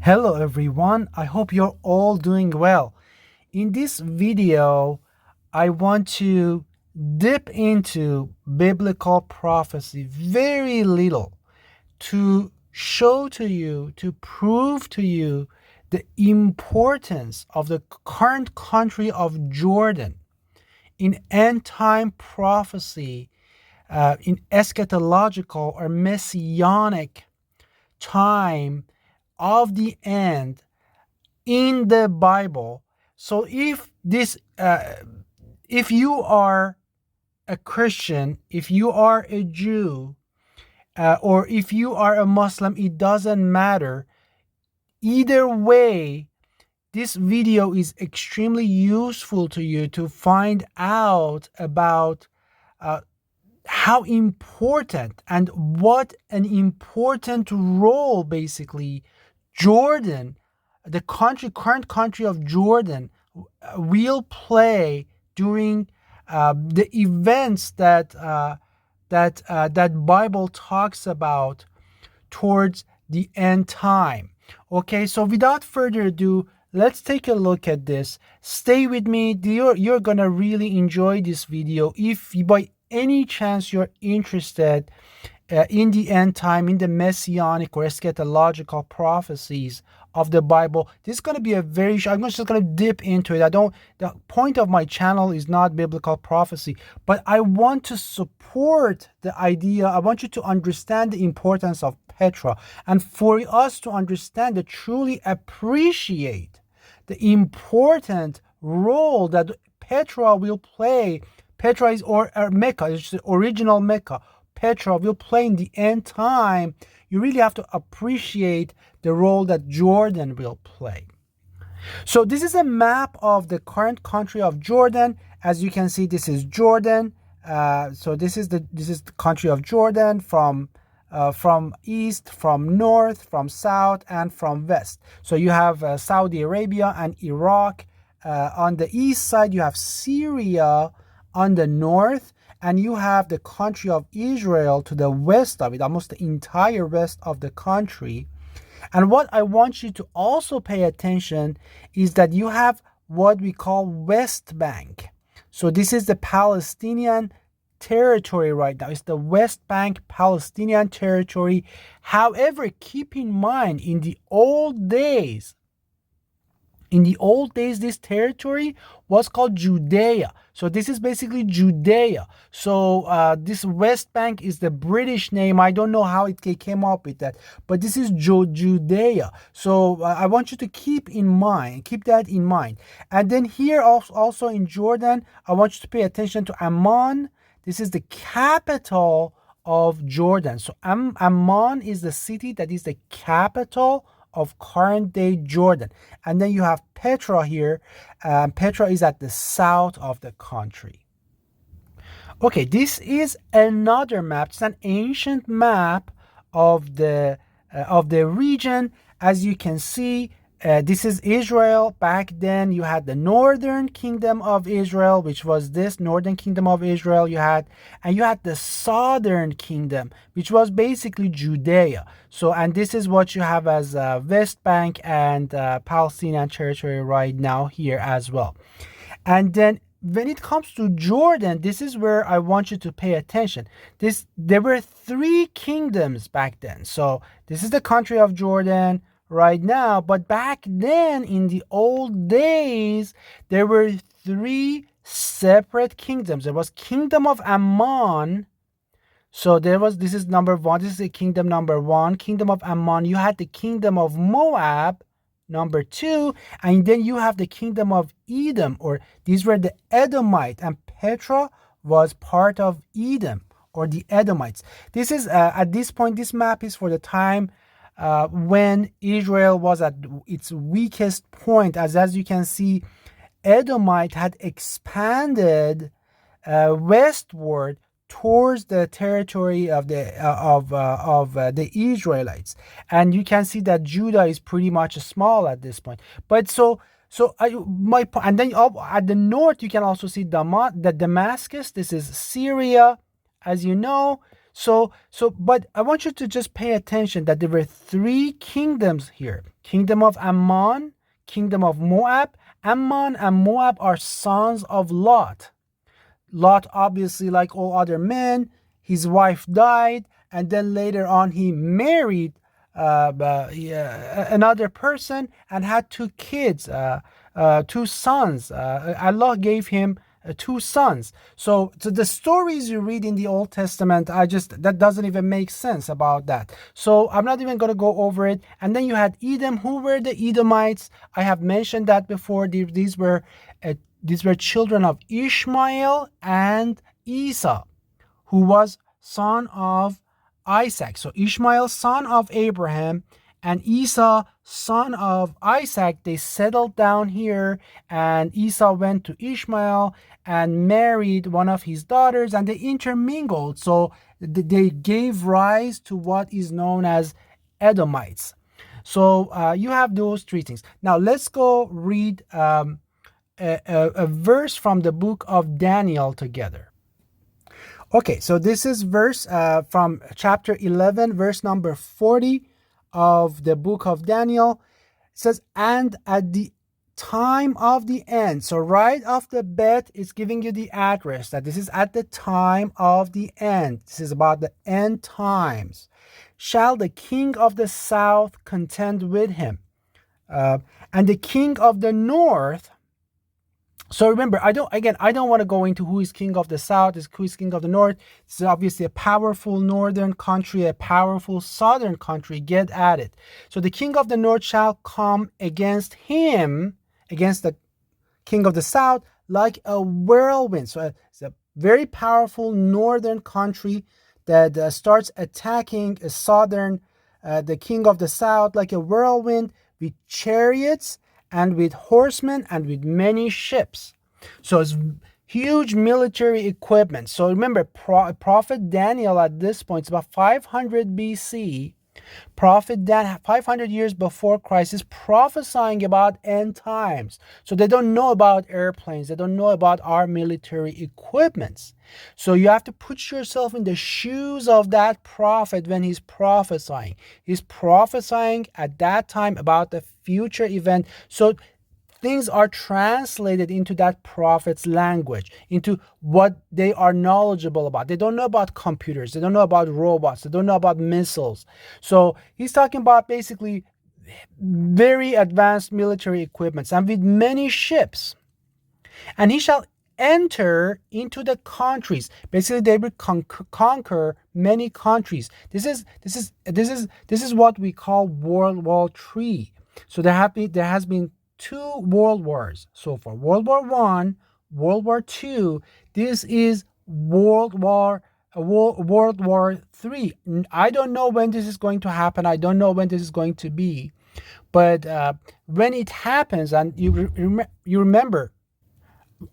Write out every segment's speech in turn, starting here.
Hello everyone, I hope you're all doing well. In this video, I want to dip into biblical prophecy very little to show to you, to prove to you the importance of the current country of Jordan in end time prophecy, in eschatological or messianic time of the end in the Bible. So if you are a Christian, if you are a Jew, or if you are a Muslim, it doesn't matter. Either way, this video is extremely useful to you to find out about uh, how important and what an important role basically Jordan, the current country of Jordan, will play during the events that Bible talks about towards the end time. Okay, so without further ado, let's take a look at this. Stay with me. You're gonna really enjoy this video. If by any chance you're interested in the end time, in the messianic or eschatological prophecies of the Bible, this is going to be a very I'm just going to dip into it. The point of my channel is not biblical prophecy, but I want to support the idea. I want you to understand the importance of Petra, and for us to understand and truly appreciate the important role that Petra will play. Petra is or Mecca, it's the original Mecca. Petra will play in the end time. You really have to appreciate the role that Jordan will play. So this is a map of the current country of Jordan. As you can see, this is Jordan. So this is the country of Jordan from east, from north, from south, and from west. So you have Saudi Arabia and Iraq on the east side. You have Syria on the north, and you have the country of Israel to the west of it, almost the entire west of the country. And what I want you to also pay attention is that you have what we call West Bank. So this is the Palestinian territory right now. It's the West Bank Palestinian territory. However, keep in mind, in the old days, this territory was called Judea. So this is basically Judea. So this West Bank is the British name. I don't know how it came up with that, but this is Judea. So I want you to keep that in mind. And then here also in Jordan, I want you to pay attention to Amman. This is the capital of Jordan. So Amman is the city that is the capital of current day Jordan. And then you have Petra here. Petra is at the south of the country. Okay, this is another map. It's an ancient map of the region. As you can see, this is Israel. Back then, you had the northern kingdom of Israel, which was this northern kingdom of Israel. You had the southern kingdom, which was basically Judea. So, and this is what you have as West Bank and Palestinian territory right now here as well. And then when it comes to Jordan, this is where I want you to pay attention. There were 3 kingdoms back then. So this is the country of Jordan right now, but back then in the old days, there were 3 separate kingdoms. There was kingdom of Amman. So this is number 1. This is the kingdom number 1, kingdom of Amman. You had the kingdom of Moab, number 2, and then you have the kingdom of Edom, or these were the Edomite, and Petra was part of Edom, or the Edomites. This is at this point, this map is for the time when Israel was at its weakest point. As you can see, Edomite had expanded westward towards the territory of the Israelites, and you can see that Judah is pretty much small at this point. But and then at the north you can also see the Damascus. This is Syria, as you know. But I want you to just pay attention that there were three kingdoms here: kingdom of Amman, kingdom of Moab. Ammon and Moab are sons of Lot. Lot, obviously, like all other men, his wife died, and then later on he married another person and had two kids, two sons. Allah gave him two sons. So the stories you read in the Old Testament, that doesn't even make sense about that. So I'm not even going to go over it. And then you had Edom. Who were the Edomites? I have mentioned that before. These were children of Ishmael and Esau, who was son of Isaac. So Ishmael, son of Abraham, and Esau, son of Isaac, they settled down here, and Esau went to Ishmael and married one of his daughters, and they intermingled. So they gave rise to what is known as Edomites. So you have those three things. Now let's go read a verse from the book of Daniel together. Okay, so this is verse from chapter 11, verse number 40 of the book of Daniel. It says, and at the time of the end. So right off the bat, it's giving you the address that this is at the time of the end. This is about the end times. Shall the king of the south contend with him? And the king of the north. So remember, I don't want to go into who is king of the south, who is king of the north. It's obviously a powerful northern country, a powerful southern country. Get at it. So the king of the north shall come against him, against the king of the south, like a whirlwind. So it's a very powerful northern country that starts attacking a southern, the king of the south, like a whirlwind, with chariots and with horsemen and with many ships. So it's huge military equipment. So remember, Prophet Daniel at this point, it's about 500 BC. Prophet Daniel, 500 years before Christ, is prophesying about end times. So they don't know about airplanes. They don't know about our military equipments. So you have to put yourself in the shoes of that prophet when he's prophesying. He's prophesying at that time about the future event. So things are translated into that prophet's language, into what they are knowledgeable about. They don't know about computers. They don't know about robots. They don't know about missiles. So he's talking about basically very advanced military equipments and with many ships. And he shall enter into the countries. Basically, they will conquer many countries. This is what we call World War III. So there has been two world wars so far. World War I, World War II. This is World War III. I don't know when this is going to happen. I don't know when this is going to be. But when it happens, and you remember,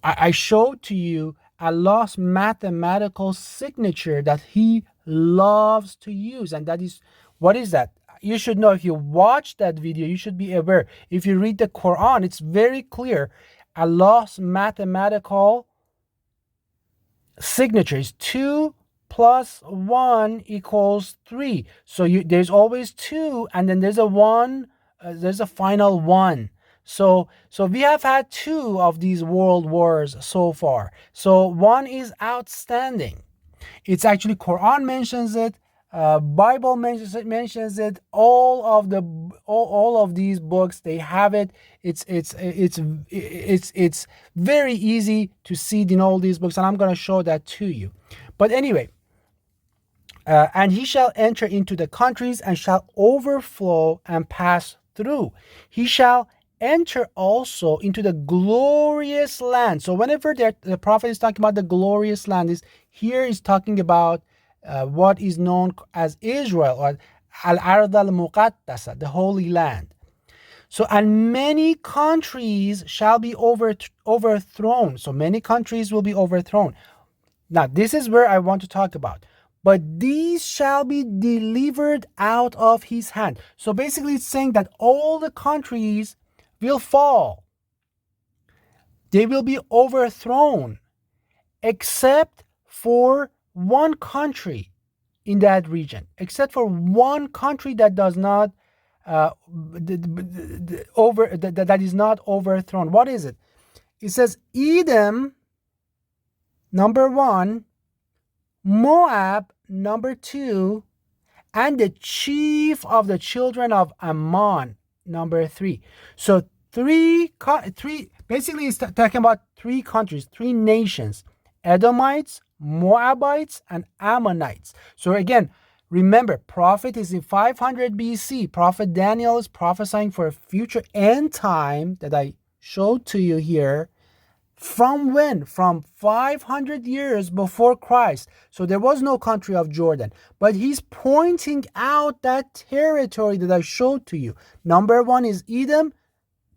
I showed to you Allah's mathematical signature that he loves to use. And that is, what is that? You should know. If you watch that video, you should be aware. If you read the Quran, it's very clear. Allah's mathematical signature is 2 + 1 = 3. So there's always 2, and then there's a 1. There's a final 1. So we have had 2 of these world wars so far. So one is outstanding. It's actually Quran mentions it. Bible mentions it. All of these books, they have it. It's very easy to see in all these books, and I'm going to show that to you. But anyway, and he shall enter into the countries and shall overflow and pass through. He shall enter also into the glorious land. So whenever the prophet is talking about the glorious land, he's talking about what is known as Israel, or Al-Ard al-Muqaddasa, the Holy Land. So, and many countries shall be overthrown. So many countries will be overthrown. Now, this is where I want to talk about. But these shall be delivered out of his hand. So basically it's saying that all the countries will fall. They will be overthrown, except for one country. in that region, except for one country that does not that is not overthrown. What is it? It says Edom, number 1, Moab, number 2, and the chief of the children of Ammon, number 3. So three, basically it's talking about 3 countries, 3 nations: Edomites, Moabites, and Ammonites. So again, remember, prophet is in 500 BC. Prophet Daniel is prophesying for a future end time that I showed to you here. From when? From 500 years before Christ. So there was no country of Jordan. But he's pointing out that territory that I showed to you. Number 1 is Edom.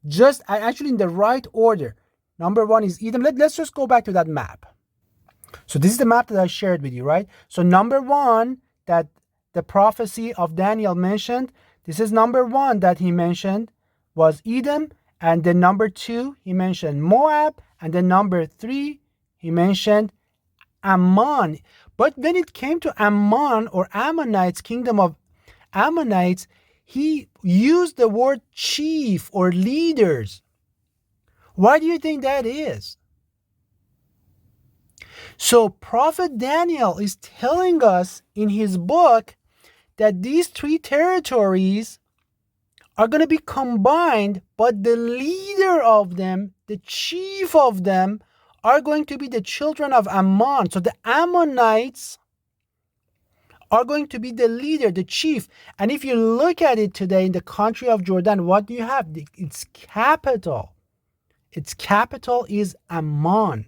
Just actually in the right order. Number 1 is Edom. Let's just go back to that map. So this is the map that I shared with you, right? So number 1 that the prophecy of Daniel mentioned, this is number 1 that he mentioned was Edom. And then number 2, he mentioned Moab. And then number 3, he mentioned Ammon. But when it came to Ammon or Ammonites, kingdom of Ammonites, he used the word chief or leaders. Why do you think that is? So Prophet Daniel is telling us in his book that these 3 territories are going to be combined, but the leader of them, the chief of them, are going to be the children of Ammon. So the Ammonites are going to be the leader, the chief. And if you look at it today in the country of Jordan, what do you have? Its capital. Its capital is Amman.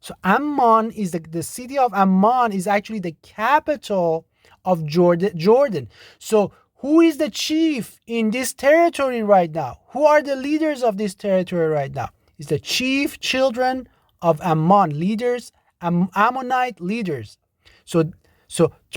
So Amman is the city of Amman is actually the capital of Jordan. So who is the chief in this territory right now? Who are the leaders of this territory right now? It's the chief children of Ammon, leaders, Ammonite leaders. So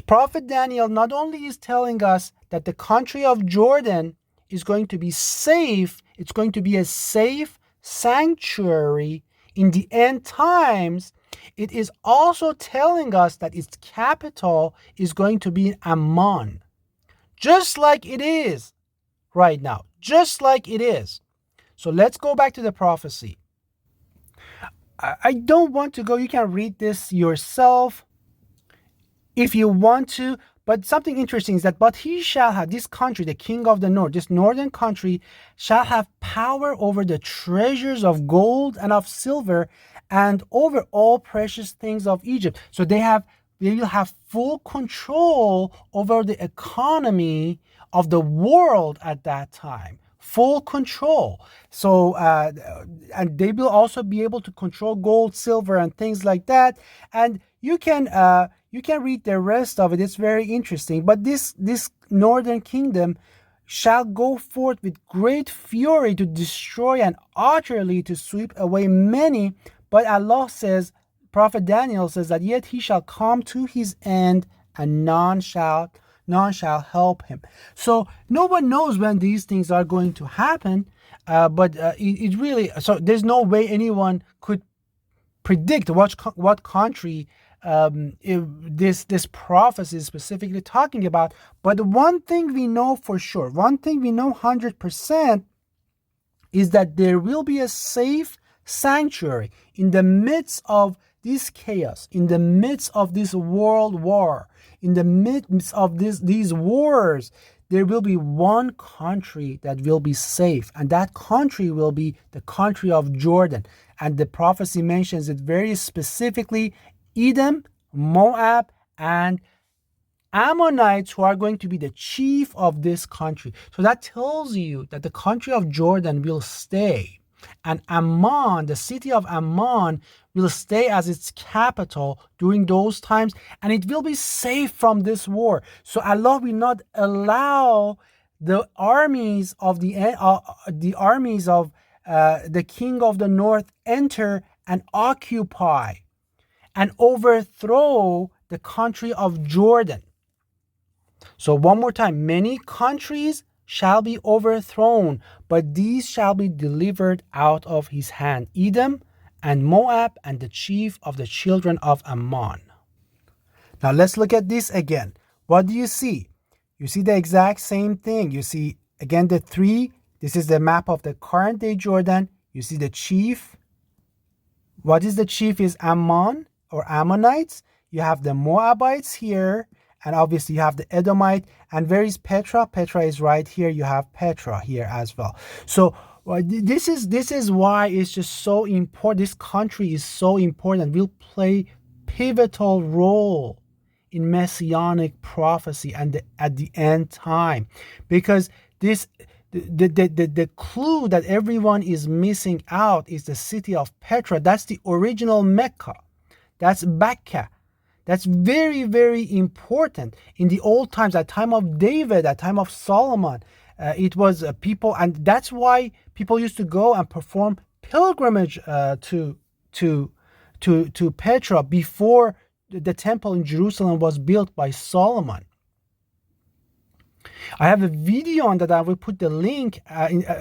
Prophet Daniel not only is telling us that the country of Jordan is going to be safe, it's going to be a safe sanctuary in the end times, it is also telling us that its capital is going to be Amman. Just like it is right now. Just like it is. So let's go back to the prophecy. I don't want to go. You can read this yourself if you want to. But something interesting is that, but he shall have, this country, the king of the north, this northern country, shall have power over the treasures of gold and of silver and over all precious things of Egypt. So they will have full control over the economy of the world at that time. Full control. So, and they will also be able to control gold, silver, and things like that. And you can read the rest of it. It's very interesting. But this northern kingdom shall go forth with great fury to destroy and utterly to sweep away many. But Allah says, Prophet Daniel says that yet he shall come to his end and none shall help him. So no one knows when these things are going to happen, but it really, so there's no way anyone could predict what country this prophecy is specifically talking about. But one thing we know for sure, one thing we know 100% is that there will be a safe sanctuary in the midst of this chaos, in the midst of this world war, in the midst of these wars. There will be one country that will be safe, and that country will be the country of Jordan. And the prophecy mentions it very specifically: Edom, Moab, and Ammonites, who are going to be the chief of this country. So that tells you that the country of Jordan will stay, and Amman, the city of Amman, will stay as its capital during those times, and it will be safe from this war. So Allah will not allow the armies of the king of the north enter and occupy and overthrow the country of Jordan. So one more time, many countries shall be overthrown, but these shall be delivered out of his hand: Edom and Moab and the chief of the children of Ammon. Now let's look at this again. What do you see? You see the exact same thing. You see again the three. This is the map of the current day Jordan. You see the chief. What is the chief? Is Amman or Ammonites. You have the Moabites here, and obviously you have the Edomite. And where is Petra? Petra is right here. You have Petra here as well. So this is why it's just so important. This country is so important. Will play pivotal role in messianic prophecy and at the end time, because this the clue that everyone is missing out is the city of Petra. That's the original Mecca. That's Bakkah. That's very, very important. In the old times, at time of David, at time of Solomon, it was people, and that's why people used to go and perform pilgrimage to Petra before the temple in Jerusalem was built by Solomon. I have a video on that. I will put the link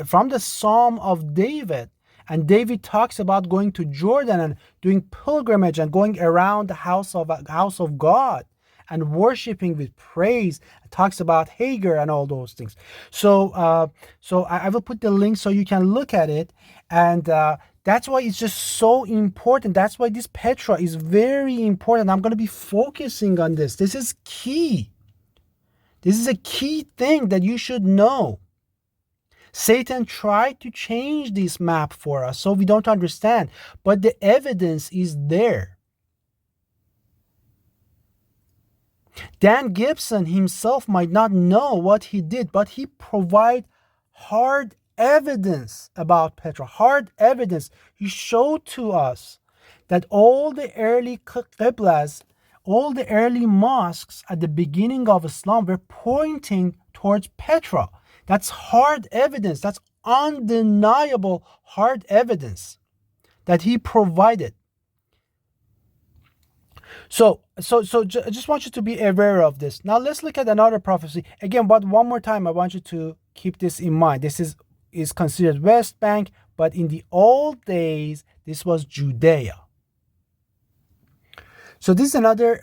from the Psalm of David. And David talks about going to Jordan and doing pilgrimage and going around the house of God and worshiping with praise. It talks about Hagar and all those things. So I will put the link so you can look at it. And that's why it's just so important. That's why this Petra is very important. I'm going to be focusing on this. This is key. This is a key thing that you should know. Satan tried to change this map for us so we don't understand, but the evidence is there. Dan Gibson himself might not know what he did, but he provided hard evidence about Petra, hard evidence. He showed to us that all the early qiblas, all the early mosques at the beginning of Islam were pointing towards Petra. That's hard evidence. That's undeniable hard evidence that he provided. So I just want you to be aware of this. Now let's look at another prophecy. Again, but one more time, I want you to keep this in mind. This is considered West Bank, but in the old days, this was Judea. So this is another,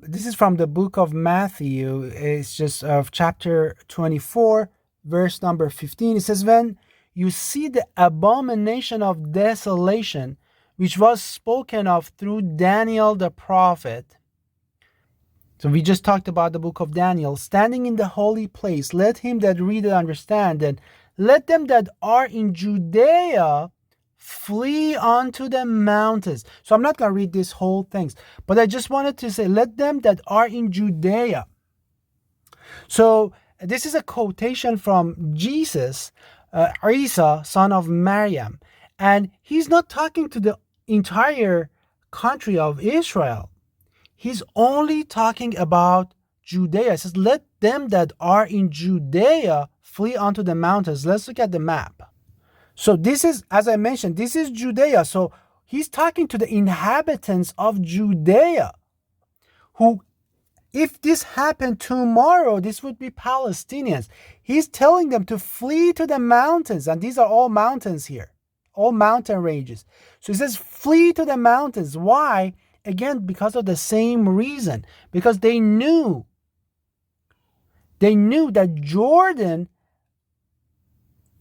this is from the book of Matthew. It's just of chapter 24, verse number 15. It says, when you see the abomination of desolation, which was spoken of through Daniel the prophet. So we just talked about the book of Daniel. Standing in the holy place, let him that readeth understand, and let them that are in Judea flee unto the mountains. So I'm not going to read this whole thing, but I just wanted to say, let them that are in Judea. So this is a quotation from Jesus, Isa, son of Maryam. And he's not talking to the entire country of Israel. He's only talking about Judea. It says, let them that are in Judea flee unto the mountains. Let's look at the map. So this is, as I mentioned, this is Judea. So he's talking to the inhabitants of Judea, who, if this happened tomorrow, this would be Palestinians. He's telling them to flee to the mountains. And these are all mountains here, all mountain ranges. So he says, flee to the mountains. Why? Again, because of the same reason. Because they knew that Jordan,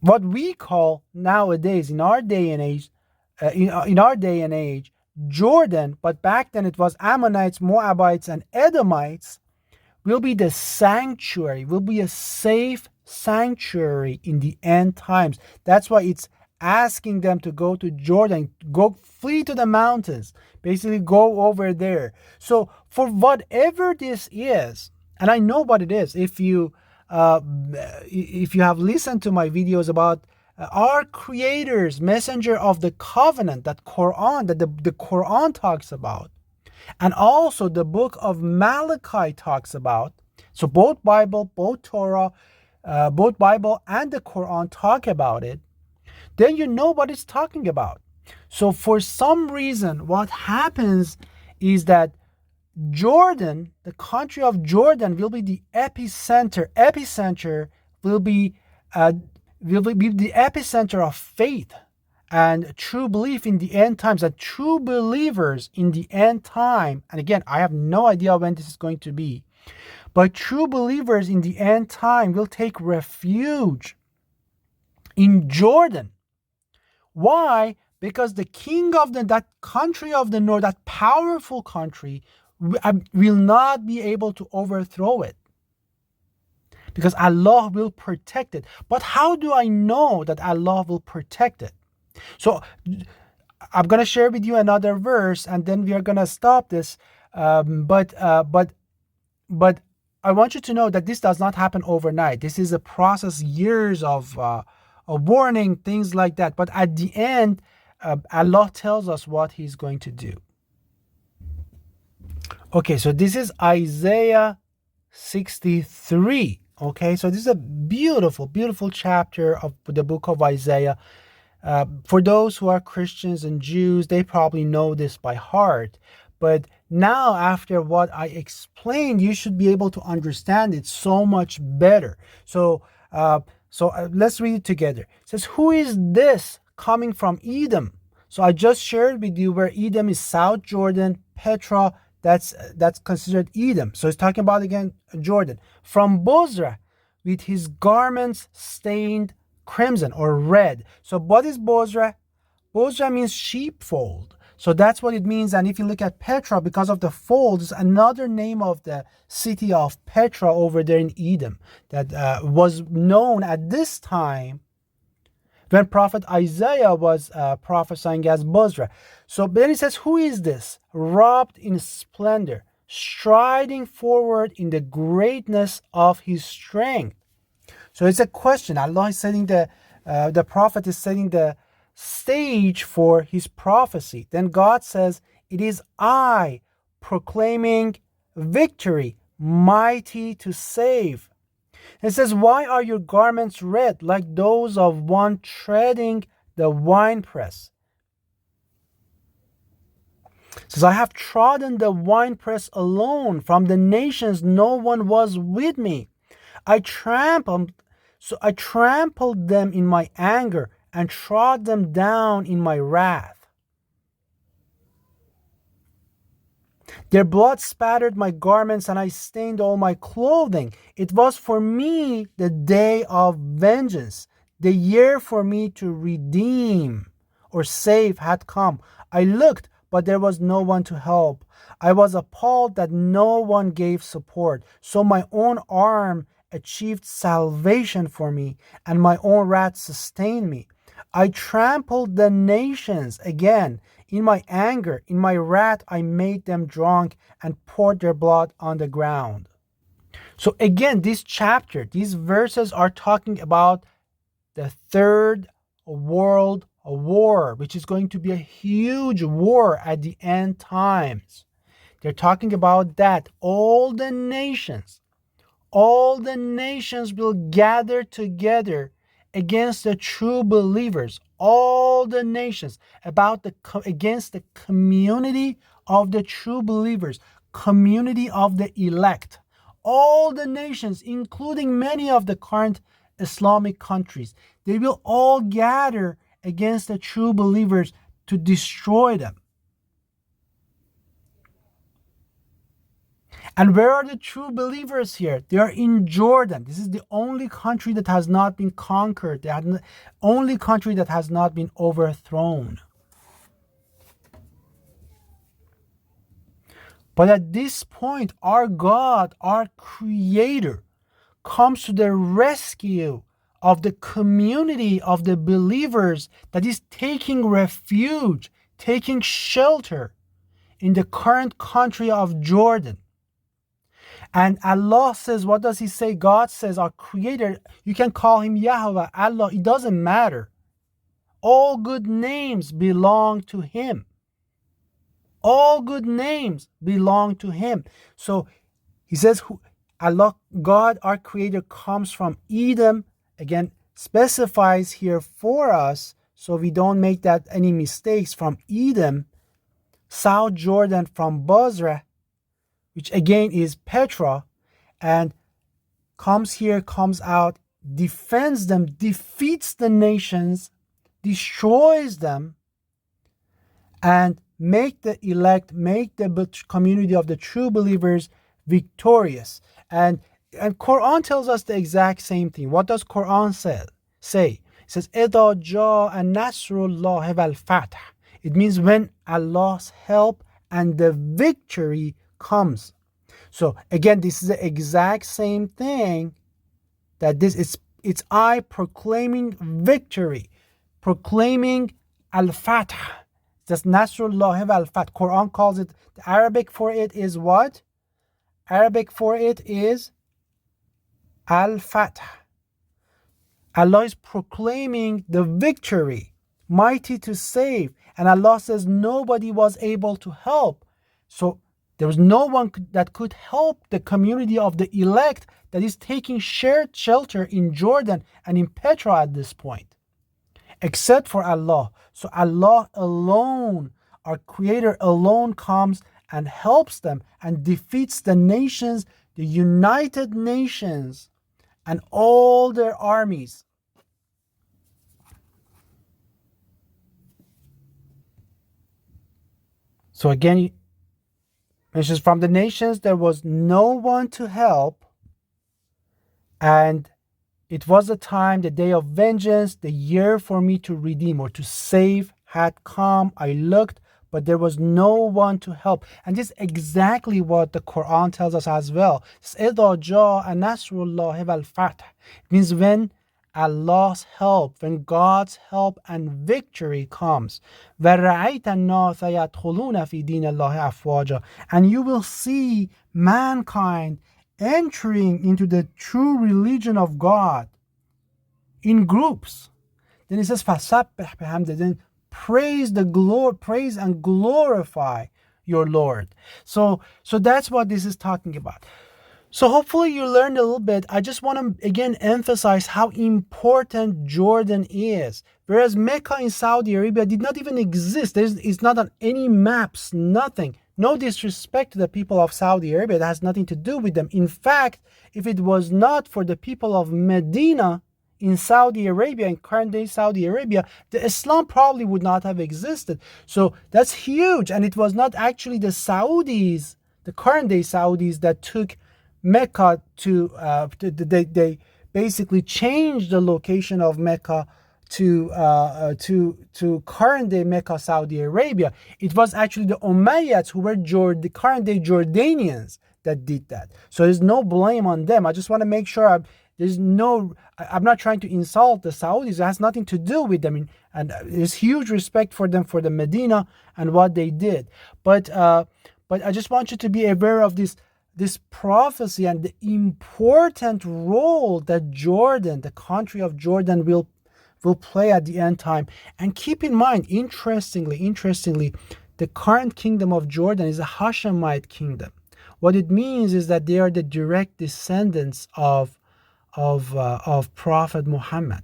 what we call nowadays in our day and age, Jordan, but back then it was Ammonites, Moabites, and Edomites, will be the sanctuary, will be a safe sanctuary in the end times. That's why it's asking them to go to Jordan, go flee to the mountains, basically go over there. So for whatever this is, and I know what it is, if you have listened to my videos about our Creator's messenger of the covenant, that Quran, that the Quran talks about, and also the book of Malachi talks about. So both Bible, both Torah, both Bible and the Quran talk about it. Then you know what it's talking about. So for some reason, what happens is that Jordan, the country of Jordan, will be the epicenter. Epicenter will be the epicenter of faith And true belief in the end times, that true believers in the end time, and again, I have no idea when this is going to be, but true believers in the end time will take refuge in Jordan. Why? Because the king of that country of the north, that powerful country, will not be able to overthrow it, because Allah will protect it. But how do I know that Allah will protect it? So I'm going to share with you another verse, and then we are going to stop this. But I want you to know that this does not happen overnight. This is a process, years of warning, things like that. But at the end, Allah tells us what He's going to do. Okay, so this is Isaiah 63. Okay, so this is a beautiful, beautiful chapter of the book of Isaiah. For those who are Christians and Jews, they probably know this by heart. But now, after what I explained, you should be able to understand it so much better. So let's read it together. It says, "Who is this coming from Edom?" So I just shared with you where Edom is South Jordan, Petra, that's considered Edom. So it's talking about, again, Jordan. "From Bozrah, with his garments stained crimson," or red. So what is Bozrah? Bozrah means sheepfold. So that's what it means. And if you look at Petra, because of the folds, another name of the city of Petra over there in Edom that was known at this time when Prophet Isaiah was prophesying as Bozrah. So then it says, "Who is this, robed in splendor, striding forward in the greatness of his strength?" So it's a question. Allah is setting the prophet is setting the stage for his prophecy. Then God says, "It is I proclaiming victory, mighty to save." It says, "Why are your garments red like those of one treading the winepress?" It says, "I have trodden the winepress alone. From the nations no one was with me. I trampled them in my anger and trod them down in my wrath. Their blood spattered my garments, and I stained all my clothing. It was for me the day of vengeance. The year for me to redeem or save had come. I looked, but there was no one to help. I was appalled that no one gave support. So my own arm achieved salvation for me, and my own wrath sustained me. I trampled the nations again. In my anger, in my wrath, I made them drunk and poured their blood on the ground." So again, this chapter, these verses are talking about the Third World War, which is going to be a huge war at the end times. They're talking about that. All the nations will gather together against the true believers. All the nations, against the community of the true believers, community of the elect. All the nations, including many of the current Islamic countries, they will all gather against the true believers to destroy them. And where are the true believers here? They are in Jordan. This is the only country that has not been conquered, the only country that has not been overthrown. But at this point, our God, our Creator, comes to the rescue of the community of the believers that is taking refuge, taking shelter in the current country of Jordan. And Allah says, what does He say? God says, our Creator, you can call Him Yahweh, Allah, it doesn't matter. All good names belong to Him. All good names belong to Him. So He says, Allah, God, our Creator, comes from Edom. Again, specifies here for us, so we don't make that any mistakes, from Edom, South Jordan, from Bozrah, which again is Petra, and comes out, defends them, defeats the nations, destroys them, and make the elect, make the community of the true believers victorious. And Quran tells us the exact same thing. What does Quran say? It says, إِذَا جَاءَ نَصْرُ اللَّهِ وَالْفَتْحُ. It means when Allah's help and the victory comes. So again, this is the exact same thing, that this is, it's I proclaiming victory, proclaiming al-fath. That's Nasrullah wal-fath. Quran calls it, the Arabic for it is what? Arabic for it is al-fath. Allah is proclaiming the victory, mighty to save. And Allah says nobody was able to help. So there was no one that could help the community of the elect that is taking shared shelter in Jordan and in Petra at this point, except for Allah. So Allah alone, our Creator alone, comes and helps them and defeats the nations, the United Nations, and all their armies. So again, mentions from the nations there was no one to help, and it was the time, the day of vengeance, the year for me to redeem or to save had come. I looked, but there was no one to help. And this is exactly what the Quran tells us as well. It means when Allah's help, when God's help and victory comes. And you will see mankind entering into the true religion of God in groups. Then it says, then praise and glorify your Lord. So that's what this is talking about. So hopefully you learned a little bit. I just want to again emphasize how important Jordan is. Whereas Mecca in Saudi Arabia did not even exist. It's not on any maps, nothing. No disrespect to the people of Saudi Arabia. That has nothing to do with them. In fact, if it was not for the people of Medina in Saudi Arabia, in current day Saudi Arabia, the Islam probably would not have existed. So that's huge. And it was not actually the Saudis, the current day Saudis, that took Mecca to they basically changed the location of Mecca to current day Mecca, Saudi Arabia. It was actually the Umayyads who were the current day Jordanians that did that. So there's no blame on them. I just want to make sure I'm not trying to insult the Saudis. It has nothing to do with them, and there's huge respect for them, for the Medina and what they did. But I just want you to be aware of this prophecy and the important role that Jordan, the country of Jordan, will play at the end time. And keep in mind, interestingly, the current kingdom of Jordan is a Hashemite kingdom. What it means is that they are the direct descendants of Prophet Muhammad.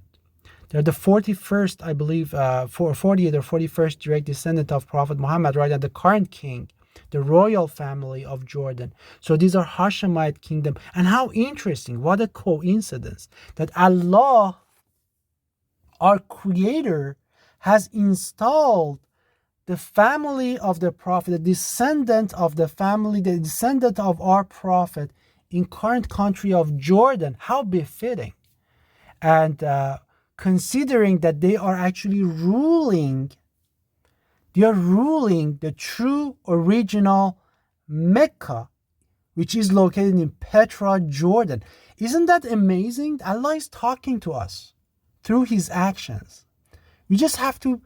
They're the 41st, I believe, 40th or 41st direct descendant of Prophet Muhammad, right? And the current king, the royal family of Jordan. So these are Hashemite kingdom. And how interesting, what a coincidence that Allah, our Creator, has installed the family of the Prophet, the descendant of the family, the descendant of our Prophet in current country of Jordan. How befitting. And considering that they are actually ruling the true original Mecca, which is located in Petra, Jordan. Isn't that amazing? Allah is talking to us through His actions. We just have to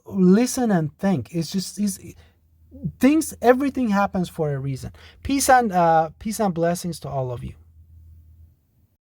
listen and think. Everything happens for a reason. Peace and blessings to all of you.